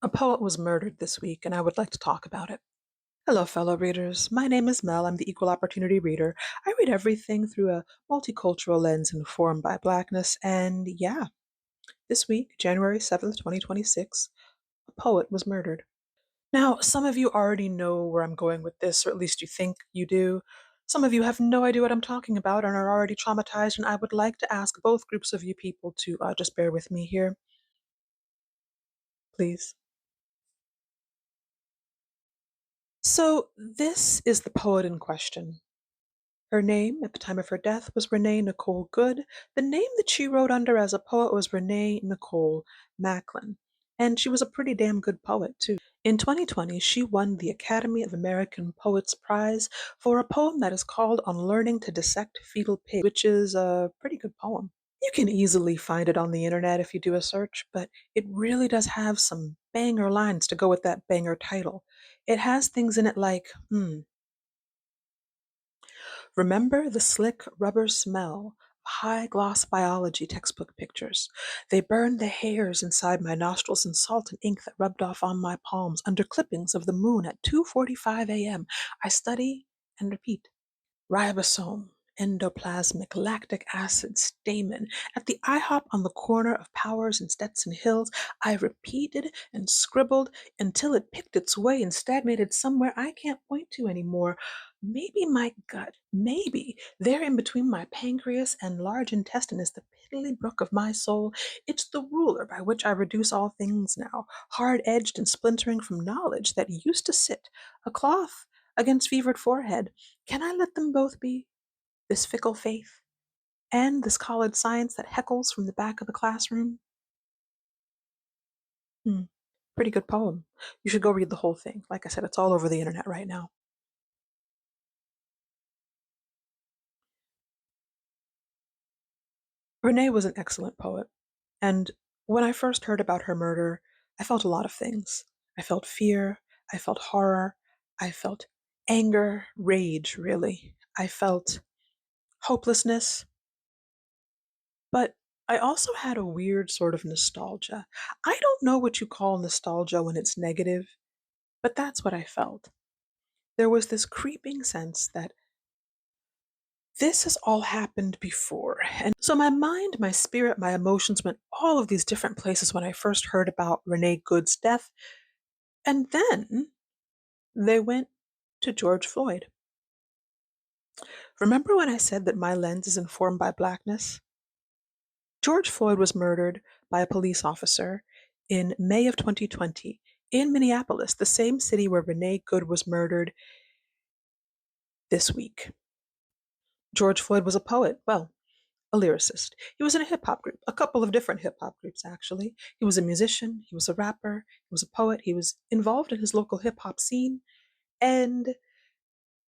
A poet was murdered this week, and I would like to talk about it. Hello, fellow readers. My name is Mel. I'm the Equal Opportunity Reader. I read everything through a multicultural lens informed by Blackness, and yeah, this week, January 7th, 2026, a poet was murdered. Now, some of you already know where I'm going with this, or at least you think you do. Some of you have no idea what I'm talking about and are already traumatized, and I would like to ask both groups of you people to just bear with me here, please. So, this is the poet in question. Her name at the time of her death was Renee Nicole Good. The name that she wrote under as a poet was Renee Nicole Macklin. And she was a pretty damn good poet, too. In 2020, she won the Academy of American Poets Prize for a poem that is called On Learning to Dissect Fetal Pigs, which is a pretty good poem. You can easily find it on the internet if you do a search, but it really does have some banger lines to go with that banger title. It has things in it like, remember the slick rubber smell of high gloss biology textbook pictures. They burned the hairs inside my nostrils in salt and ink that rubbed off on my palms under clippings of the moon at 2:45 a.m. I study and repeat. Ribosome, endoplasmic, lactic acid, stamen. At the IHOP on the corner of Powers and Stetson Hills, I repeated and scribbled until it picked its way and stagnated somewhere I can't point to anymore. Maybe my gut, maybe there in between my pancreas and large intestine is the piddly brook of my soul. It's the ruler by which I reduce all things now, hard-edged and splintering from knowledge that used to sit, a cloth against fevered forehead. Can I let them both be? This fickle faith and this college science that heckles from the back of the classroom? Hmm. Pretty good poem. You should go read the whole thing. Like I said, it's all over the internet right now. Renee was an excellent poet. And when I first heard about her murder, I felt a lot of things. I felt fear. I felt horror. I felt anger, rage, really. I felt hopelessness. But I also had a weird sort of nostalgia. I don't know what you call nostalgia when it's negative, but that's what I felt. There was this creeping sense that this has all happened before. And so my mind, my spirit, my emotions went all of these different places when I first heard about Renee Good's death. And then they went to George Floyd. Remember when I said that my lens is informed by blackness? George Floyd was murdered by a police officer in May of 2020 in Minneapolis, the same city where Renee Good was murdered this week. George Floyd was a poet, well, a lyricist. He was in a hip hop group, a couple of different hip hop groups, actually. He was a musician, he was a rapper, he was a poet, he was involved in his local hip hop scene, and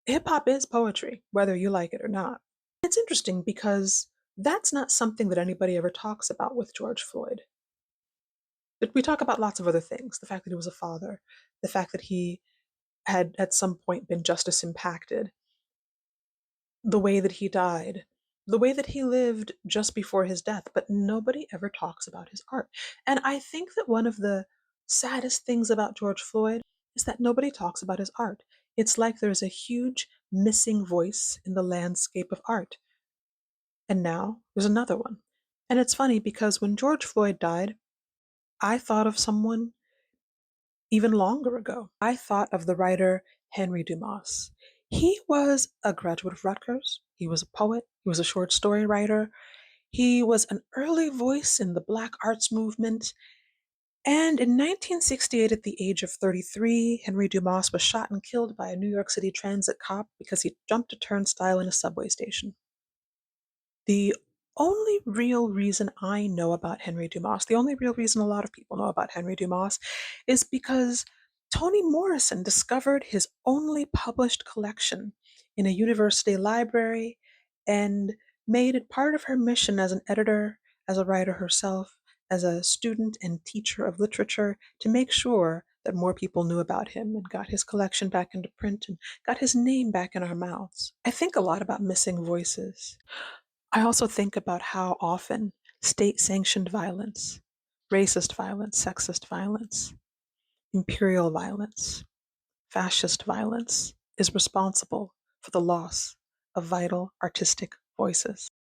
hip hop is poetry, whether you like it or not. It's interesting because that's not something that anybody ever talks about with George Floyd. But we talk about lots of other things, the fact that he was a father, the fact that he had at some point been justice impacted, the way that he died, the way that he lived just before his death, but nobody ever talks about his art. And I think that one of the saddest things about George Floyd is that nobody talks about his art. It's like there's a huge missing voice in the landscape of art. And now there's another one. And it's funny because when George Floyd died, I thought of someone even longer ago. I thought of the writer Henry Dumas. He was a graduate of Rutgers. He was a poet. He was a short story writer. He was an early voice in the Black arts movement. And in 1968, at the age of 33, Henry Dumas was shot and killed by a New York City transit cop because he jumped a turnstile in a subway station. The only real reason I know about Henry Dumas, the only real reason a lot of people know about Henry Dumas, is because Toni Morrison discovered his only published collection in a university library and made it part of her mission as an editor, as a writer herself, as a student and teacher of literature to make sure that more people knew about him and got his collection back into print and got his name back in our mouths. I think a lot about missing voices. I also think about how often state sanctioned violence, racist violence, sexist violence, Imperial violence, fascist violence, is responsible for the loss of vital artistic voices.